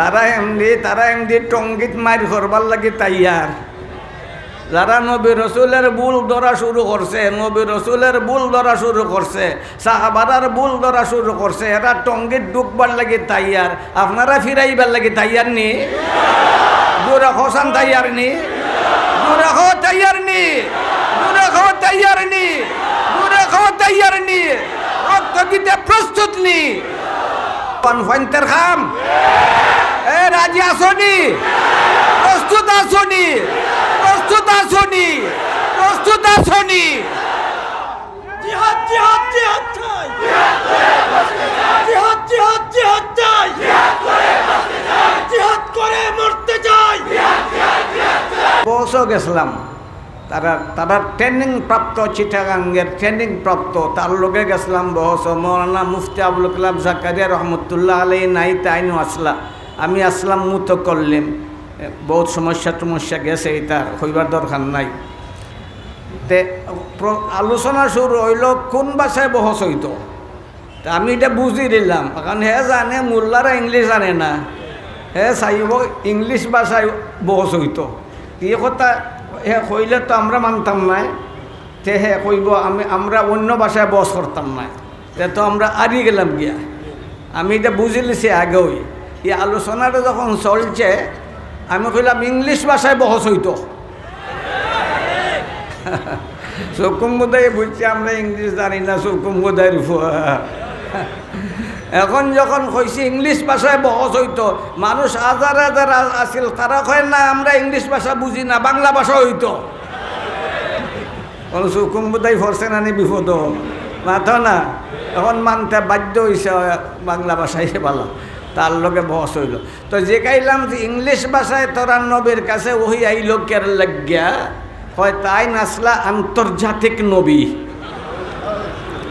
তারা এমনি টঙ্গিত মার করবার লাগে তাইয়ার। যারা নবী রসুলের বুল ধরা শুরু করছে, নবী রসুলের বুল ধরা শুরু করছে, সাহাবারার বুল ধরা শুরু করছে, এরা টঙ্গিত ঢুকবার লাগে তাইয়ার। আপনারা ফিরাইবার লাগে তাইয়ার নি? জোরে হোসান তাইয়ার নি? জোরে হো তাইয়ার নি? জোরে হো তাইয়ার নি? জোরে হো তাইয়ার নি? রক্ত দিতে প্রস্তুত নি? কনফাইন্টের খাম এ রাজি আসনি? প্রস্তুত আসনি? প্রস্তুত আসনি? প্রস্তুত আসনি? জিহাদ জিহাদ জিহাদ চাই, জিহাদ জিহাদ জিহাদ চাই, জিহাদ করে মরতে চাই। পৌঁছে গেছিলাম, তারা ট্রেনিং প্রাপ্ত, চিটাগাঙ্গের ট্রেনিং প্রাপ্ত, তার লোকে গেছিলাম বহস। মৌলানা মুফতি আবুল কালাম জাকারিয়া রহমতুল্লাহ আলাই নাই তাইনও আসলা, আমি আসলাম মুত করলেম। বহুত সমস্যা গেছে, এটা হইবার দরকার নাই। তে আলোচনা শুরু হইল কোন ভাষায় বহস হইতো। তা আমি এটা বুঝি দিলাম, কারণ হে জানে মোল্লারা ইংলিশ জানে না, হে চাইব ইংলিশ ভাষায় বহস হইতো। এই কথা হে কইলে তো আমরা মানতাম নাই, তে হে কইব আমরা অন্য ভাষায় বস করতাম না, তে তো আমরা হারিয়ে গেলাম গিয়া। আমি এটা বুঝি লিছি আগেই। এই আলোচনাটা যখন চলছে আমি কইলাম ইংলিশ ভাষায় বহস হইতো। চকুম বোধহয় বুঝছি আমরা ইংলিশ জানি না, চকুম বোধহয় এখন যখন কইছি ইংলিশ ভাষায় বহস হইতো, মানুষ হাজার হাজার আসিল, তারা কয় না আমরা ইংলিশ ভাষা বুঝি না, বাংলা ভাষা হইতো। চকুম বোধহয় ফরছে না নি বিপদ মাথা না, এখন মানতে বাধ্য হয়েছে বাংলা ভাষায় ভালো, তার লগে বহস হইল। তো যে গাইলাম যে ইংলিশ ভাষায় তোরা নবীর কাছে ওই আইল কের লাগিয়া, হয় তাই নাসলা আন্তর্জাতিক নবী,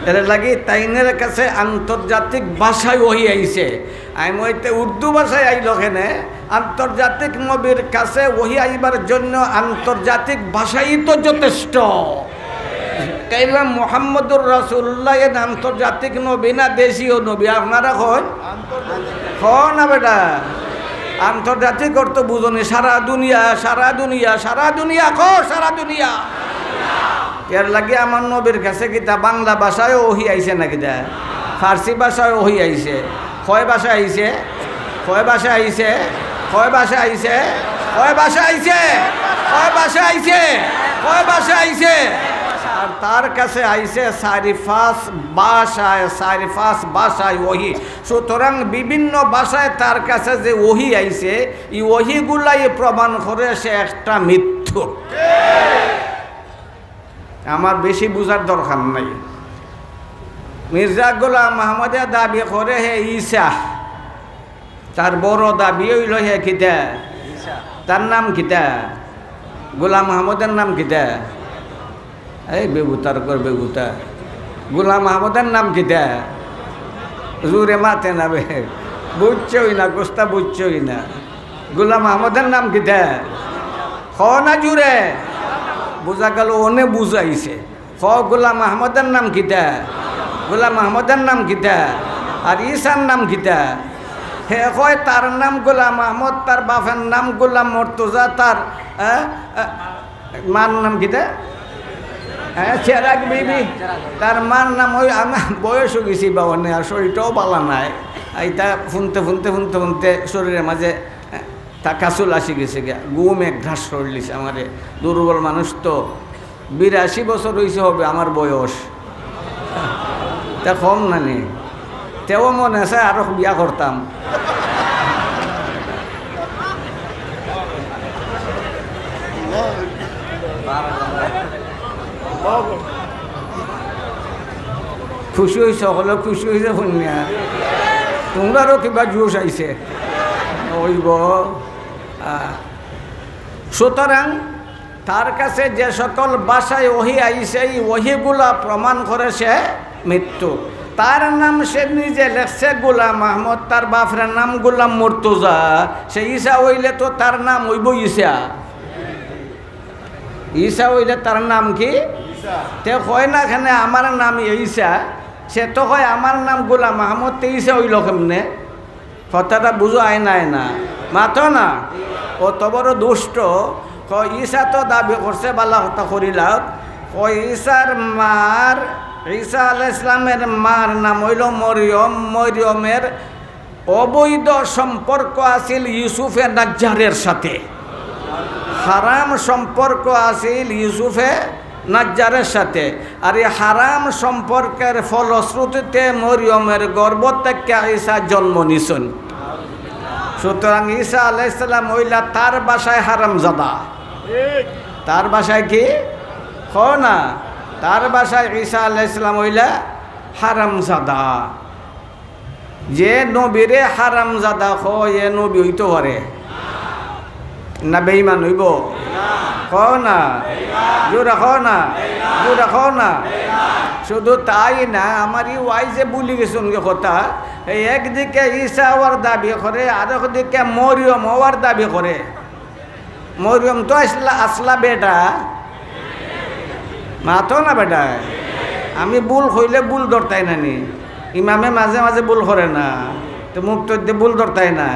এর লাগি তাইনের কাছে আন্তর্জাতিক ভাষায় ওহি আইছে। আমি ওইতে উর্দু ভাষায় আইল কেনে, আন্তর্জাতিক নবীর কাছে ওহি আইবার জন্য আন্তর্জাতিক ভাষাই তো যথেষ্ট। কাইলাম মোহাম্মদুর রাসূলুল্লাহ এর আন্তর্জাতিক নবী না দেশীয় নবী? আপনারা কন না বেটা, আন্তর্জাতিক অর্থ বুঝনি, সারা দুনিয়া, সারা দুনিয়া, সারা দুনিয়া, সারা দুনিয়া। এর লাগে আমার নবীর কাছে কিতা বাংলা ভাষায় ওহি আইছে না, কিতা ফার্সি ভাষায় ওহি আইছে। কয় ভাষা আইছে? কয় ভাষা আইছে? কয় ভাষা আইছে? কয় ভাষা আইছে? কয় ভাষা আইছে? কয় ভাষা আইছে? আর তার কাছে আইছে সারিফাস ভাষায় ওহি। সুতরাং বিভিন্ন ভাষায় তার কাছে যে ওহি আইছে, এই ওহিগুলাই প্রমাণ করে সে একটা মিথ্যু। আমার বেশি বুঝার দরকার নাই। মির্জা গোলাম আহমদে দাবি করে হে ঈসা, তার বড় দাবি হইল হে কিতা, তার নাম কিতা, গোলাম আহমদের নাম কিতা? এই বেগুতার কর বেগুতা, গোলাম আহমদের নাম কিতা? জোরে মাতে না বে, বুঝছই না, গোস্তা বুঝছই না। গোলাম আহমদের নাম কিতা? খ না জুড়ে বুঝা গেল, অনে বুঝাইছে। খ গোলাম আহমদের নাম কিতা? গোলাম আহমদের নাম কিতা? আর ঈসার নাম কিতা? হে কয় তার নাম গোলাম আহমদ, তার বাপের নাম গোলাম মর্তুজা, তার মার নাম কিতা? চেরাগ বিবি, তার মার নাম ওই। আমার বয়স হয়ে গেছি বাবা, আর শরীরটাও ভালো নাই। এইটা শুনতে শরীরের মাঝে কাসুল আসি গেছে গিয়া, ঘুম এক ঘাস সরলিছে আমারে। দুর্বল মানুষ তো, 82 বছর হয়েছে হবে আমার বয়স, তা কম নানি। তেও মনে আছে আরো বিয়া করতাম। খুশি হয়েছে, সকলে খুশি হয়েছে শুনিয়া। তোমরারও কিবা জোশ আইছে ওইব। সুতরাং তার কাছে যে সকল ভাষায় ওহি আইছে, এই ওহিগুলা প্রমাণ করে সে মৃত্যু। তার নাম সে নিজে লেখছে গোলাম আহমদ, তার বাপের নাম গোলাম মর্তুজা। সে ঈসা হইলে তো তার নাম হইব ঈসা। ঈসা হইলে তার নাম কি? তে কয় না এখানে আমার নাম ঈসা, সে তো কয় আমার নাম গোলাম আহমদ, তে ঈসা হইল কেমনে? কথাটা বুঝো আয় না মাতো না ও তো বড় দুষ্ট ঈসা তো দাবি করছে বালা কথা করিলাও ঈসার মার ঈসা আলাইহিস সালামের মার নাম হইল মরিয়ম মরিয়মের অবৈধ সম্পর্ক আছিল ইউসুফে নাজ্জারের সাথে হারাম সম্পর্ক আছিল ইউসুফে নাজ্জারের সাথে আর এই হারাম সম্পর্কের ফলশ্রুতিতে মরিয়মের গর্ভ থেকে ঈসা জন্ম নিছেন সুতরাং ঈসা আলাইহিস সালাম হইলা তার বাসায় হারামজাদা তার বাসায় কি না তার বাসায় ঈসা আলাইহিস সালাম হইলা হারামজাদা যে নবীরে হারামজাদা এ নবী হইতে পারে না বেঈমান হইব না জোরা না শুধু তাই না আমার এই ওয়াইজে ভুলি গেছুন কথা এই একদিকে ঈসা হওয়ার দাবি করে আর একদিকে মরিয়ম হওয়ার দাবি করে মরিয়ম তো আসলা বেটা মাতো না বেটা আমি ভুল হইলে ভুল ধরতাই নানি ইমামে মাঝে মাঝে ভুল করে না তো মুখ তো ভুল ধরতাই না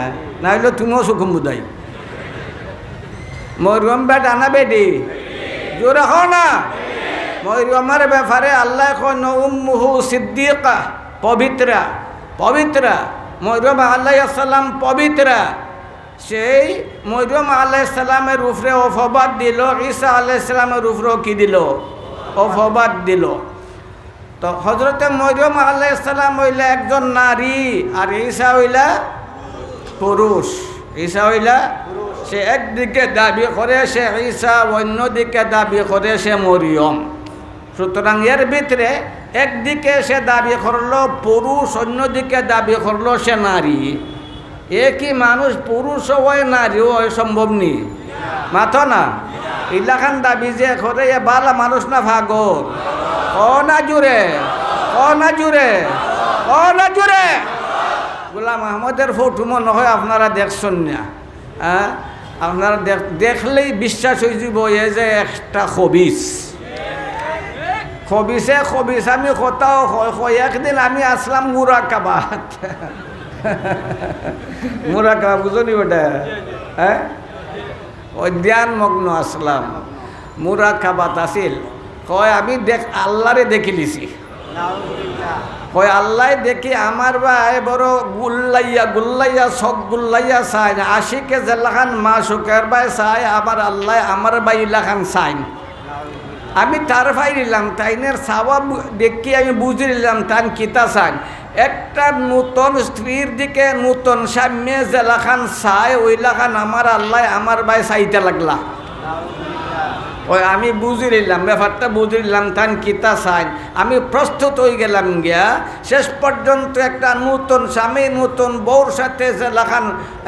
হইলে তুমিও সুখম বুঝাই মরিয়ম বেটা না বেটি জোরে হও না মরিয়মের ব্যাপারে আল্লাহ কন উম্মুহু সিদ্দিকা পবিত্রা মরিয়ম আলাইহিস সালাম পবিত্রা সেই মরিয়ম আলাইহিস সালামের উপরে অপবাদ দিল ঈসা আলাইহিস সালামের উপরেও কি দিল অপবাদ দিল তো হযরতে মরিয়ম আলাইহিস সালাম হইলা একজন নারী আর ঈসা হইলা পুরুষ ঈসা হইলা সে একদিকে দাবি করে সে ঈসা অন্যদিকে দাবি করে সে মরিয়ম সুতরাং এর ভিতরে একদিকে সে দাবি করলো পুরুষ অন্যদিকে দাবি করলো সে নারী একই মানুষ পুরুষ হয় নারীও হয় সম্ভব নি মাথো না ইলাখান দাবি যে করে এ বালা মানুষ না ভাগর না জুড়ে গোলাম আহমদের ফটো মনে হয় আপনারা দেখছেন না হ্যাঁ আপনারা দেখলেই বিশ্বাস হয়ে যাব এ যে একটা খবিস আমি কোথাও একদিন আমি আসলাম মুরাকাবাদ বুঝলি ওটা হ্যাঁ ওই ধ্যানমগ্ন আসলাম মুরাকাবাদ আসিল আমি আল্লাহরে দেখি লিছি আল্লাহ দেখি আমার ভাই বড় গুল্লাইয়া শখ গুল্লাইয়া চাই আশিকে জেলাখান মা সুখের ভাই চাই আবার আল্লাহ আমার ভাই ইলাখান চাই আমি তার ভাই নিলাম তাইনের চাওয়া দেখি আমি বুঝে নিলাম তান কিতা চান একটা নূতন স্ত্রীর দিকে নূতন স্বামী জেলাখান চাই ওইলাখান আমার আল্লাহ আমার ভাই চাইতে লাগলা আমি বুঝে নিলাম ব্যাপারটা বুঝে নিলাম তান কিতা চাই আমি প্রস্তুত হয়ে গেলাম গিয়া শেষ পর্যন্ত একটা নূতন স্বামী নূতন বউর সাথে যে লাখান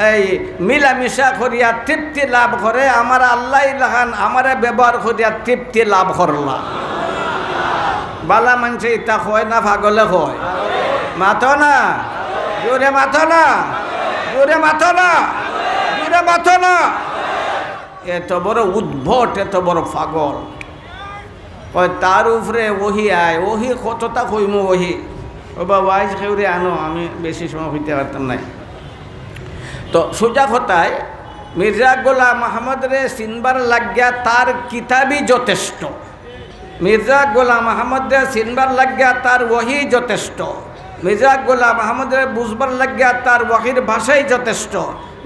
এই মিলামিশা করিয়া তৃপ্তি লাভ করে আমার আল্লাহ লাখান আমারে ব্যবহার করিয়া তৃপ্তি লাভ করলা বালা মানুষে ইতা হয় না পাগলে হয় মাথো না জোরে মাথো না এত বড় উদ্ভট এত বড় পাগল তার উপরে ওহি আয় ওহি কতটা কইমু ওহি ও বাবা আইজ খেউরে আনো আমি বেশি সময় হইতে পারতাম নাই তো সোজা কথায় মির্জা গোলাম আহমদ রে চিনবার লাগিয়া তার কিতাবই যথেষ্ট মির্জা গোলাম আহমদ রে চিনবার লাগিয়া তার ওহি যথেষ্ট মির্জা গোলাম আহমদ রে বুঝবার লাগিয়া তার ওহির ভাষাই যথেষ্ট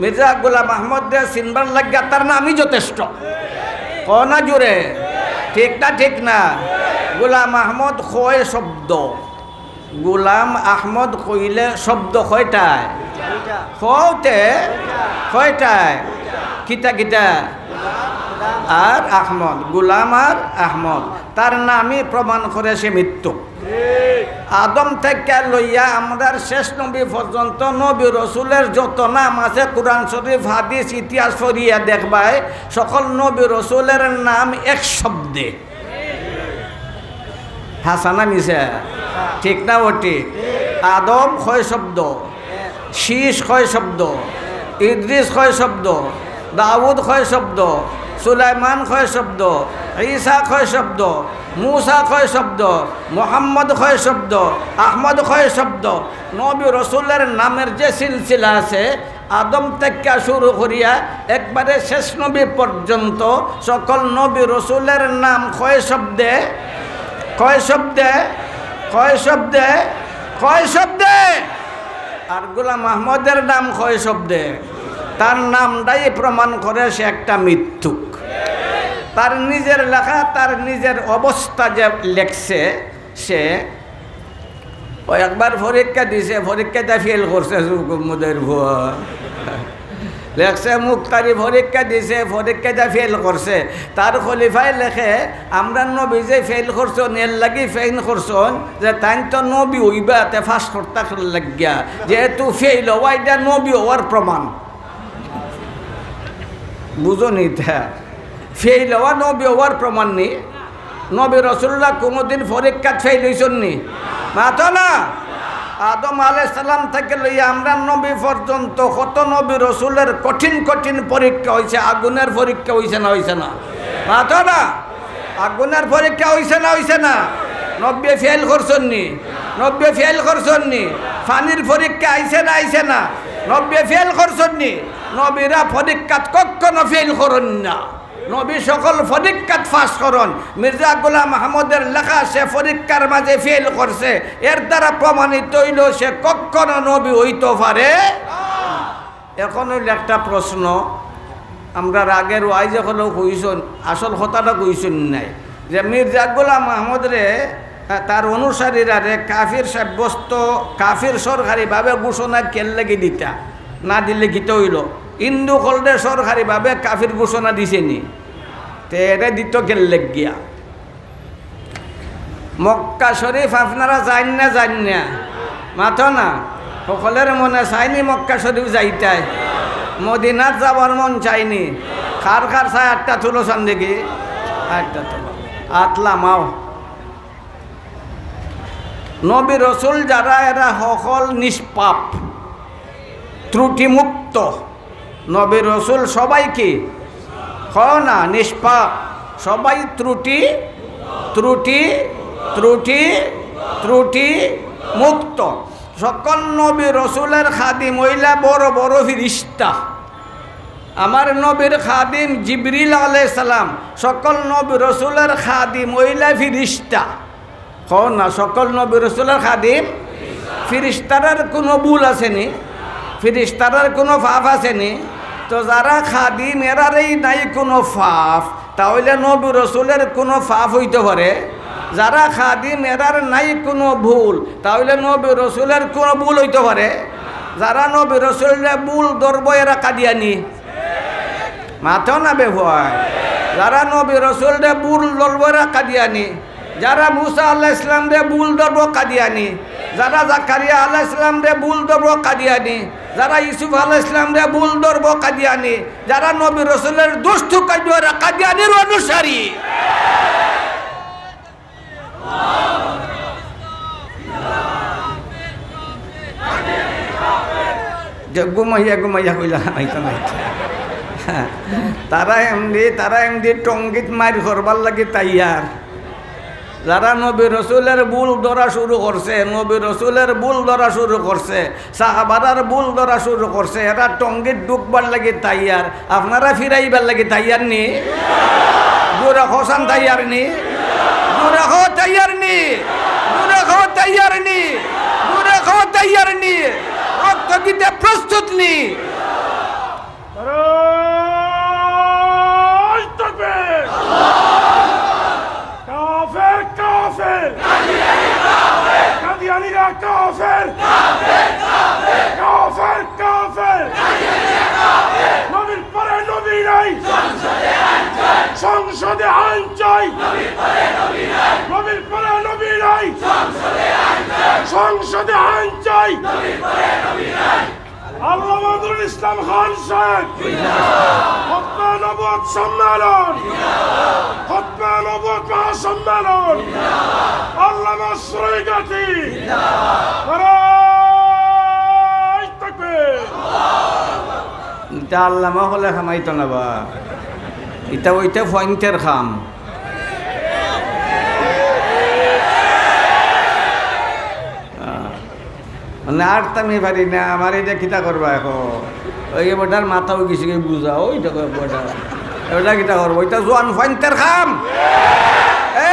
মির্জা গোলাম আহমদ রে চিনবার লাগিয়া তার নামই যথেষ্ট না জুড়ে ঠিক না গোলাম আহমদ কয় শব্দ গোলাম আহমদ কইলে শব্দ কয়টায় কয়টায় কিতা আর আহমদ গোলাম আর আহমদ তার নামই প্রমাণ করে সে মৃত্যু আদম থেকে লইয়া আমরার শেষ নবী পর্যন্ত নবী রসুলের যত নাম আছে কোরআন শরীফ হাদিস ইতিহাস পড়িয়া দেখবাই সকল নবী রসুলের নাম এক শব্দে হাসানা মিশা ঠিক না ওটি আদম কয় শব্দ শীষ কয় শব্দ ইদ্রিস কয় শব্দ দাউদ কয় শব্দ সুলাইমান কয় শব্দ ঈসা কয় শব্দ, মুসা কয় শব্দ, মোহাম্মদ কয় শব্দ, আহমদ কয় শব্দ। নবী রসুলের নামের যে সিলসিলা আছে আদম থেকে শুরু করিয়া একবারে শেষ নবী পর্যন্ত সকল নবী রসুলের নাম কয় শব্দে, কয় শব্দে, কয় শব্দে, কয় শব্দে। আর গোলাম আহমদের নাম কয় শব্দে। তার নামটাই প্রমাণ করে সে একটা মিথ্যুক। তার নিজের লেখা, তার নিজের অবস্থা যে লেখছে, সে ও একবার পরীক্ষা দিছে, পরীক্ষাটা ফেল করছে মুদের ভুয়া লেখছে, মুক্তারি পরীক্ষা দিছে, পরীক্ষাটা ফেল করছে। তার খলিফায় লেখে আমরা নবী যে ফেল করছন এর লাগি ফেল করছন যে তাই তো নবী হইবা তে ফাঁস করতে লাগিয়া, যেহেতু ফেল হওয়া এটা নবী হওয়ার প্রমাণ। বুঝো নি তা ফেল হওয়া নবী হওয়ার প্রমাণ নি। নবী রসুল্লাহ কোনোদিন পরীক্ষা ফেল হয়েছেন নি? মাতো না। আদম আলাইহিস সালাম থেকে লইয়া আমরা নবী পর্যন্ত কত নবী রসুলের কঠিন কঠিন পরীক্ষা হয়েছে। আগুনের পরীক্ষা হয়েছে না হয়েছে না? মাতো না। আগুনের পরীক্ষা হয়েছে না হয়েছে না? নব্বই ফেল করছেন নি? নব্বই ফেল করছেন নি? পানির পরীক্ষা আইছে না আইছে না? নব্বই ফেল করছেন নি? নবীরা পরীক্ষাত কখনো ফেল করেন না। নবী সকল পরীক্ষাত ফাঁস করন। মির্জা গোলাম আহমদের লেখা সে পরীক্ষার মাঝে ফেল করছে, এর দ্বারা প্রমাণিত হইল সে কখনো নবী হইতে পারে। এখন হইল একটা প্রশ্ন, আমরা আগের ওয়াইজ হলেও কইছেন, আসল কথাটা কইছেন নাই যে মির্জা গোলাম আহমদরে তার অনুসারীরা রে কাফির সাব্যস্ত, কাফির সরকারিভাবে ঘোষণা কেন লাগি দিতা, না দিলে গীত হইল। হিন্দু কলডে সরকারিভাবে কাফির ঘোষণা দিছেনি, তে এটা দিত কেন লাগিয়া। মক্কা শরীফ আপনারা যান না যান না? মাথো না। সকলের মনে চাইনি মক্কা শরীফ যাইতাই, মদিনাত যাবার মন চাইনি। খার খার চাই আটটা তুলো চান দেখি, আটটা তুলো আতলামাও। নবী রসুল যারা এরা সকল নিষ্পাপ, ত্রুটিমুক্ত। নবী রসুল সবাই কি না নিষ্পাপ, সবাই ত্রুটি ত্রুটি ত্রুটি ত্রুটি মুক্ত। সকল নবী রসুলের খাদিম হইলা বড় বড় ফিরিস্তা। আমার নবীর খাদিম জিবরিল আলাইহিস সালাম, সকল নবী রসুলের খাদিম হইলা ফিরিস্তা। না সকল নবী রসুলের খাদিম ফিরিস্তার কোনো ভুল আসেনি? ফিরিস্তার কোনো ফাফ আসেনি? তো যারা খাদিম এরারই নাই কোনো ফাফ, তাহলে নবী রসুলের কোনো ফাফ হইতে পারে? যারা খাদিম এরার নাই কোনো ভুল, তাহলে নবী রসুলের কোনো ভুল হইতে পারে? যারা নবী রসুলের ভুল ধরব এরা কাদিয়ানি। মাথো না বে ভয়। যারা নবী রসুলের ভুল ধরব এরা কাদিয়ানি। যারা মুসা আলাইহিস সালাম রে ভুল ধরব কাদিয়ানি। যারা জাকারিয়া আলাইহিস সালাম রে ভুল ধরব কাদিয়ানি। যারা ইউসুফ আলাইহিস সালাম রে ভুল ধরব কাদিয়ানি। যারা নবী রসুলের দুষ্টু কাজ এরা কাদিয়ানির অনুসারী। ঘুমাইয়া ঘুমাইয়া কইলা তারা এমনি টঙ্গিত মার করবার লাগে তাইয়ার। যারা নবী রসুলের ভুল ধরা শুরু করছে, নবী রসুলের ভুল ধরা শুরু করছে, সাহাবারার ভুল ধরা শুরু করছে, এরা টঙ্গিত ডুববার লাগে তাইয়ার। আপনারা ফিরাইবার লাগে তাইয়ার নি? জোরে হোসান তাইয়ার নি? জোরে হো তাইয়ার নি? জোরে হো তাইয়ার নি? জোরে হো তাইয়ার নি? রক্ত দিতে প্রস্তুত নি? কাদিয়ানিরা কাফের, কাফের কাফের। নবীর পরে নবী নাই, সংসদে আইন চাই। নবীর পরে নবী নাই, সংসদে আইন চাই। আল্লামা নজরুল ইসলাম খান সাহেব খতমে নবুয়ত সম্মেলন, খতমে নবুয়ত মহাসম্মেলন, আল্লামা সরাইঘাটি নারায়ে তাকবীর। এটা আল্লামা হলে খামাইতো না বা, এটা ওইটা পয়েন্টের খাম। না আর আমি পারি না আমার এটা কিতা করবা এখন ওই বটার মাথাও কিছু বুঝা ওইটা বটা ওটা কিতা করবো ওইটা জোয়ান ফাইনটার খাম এ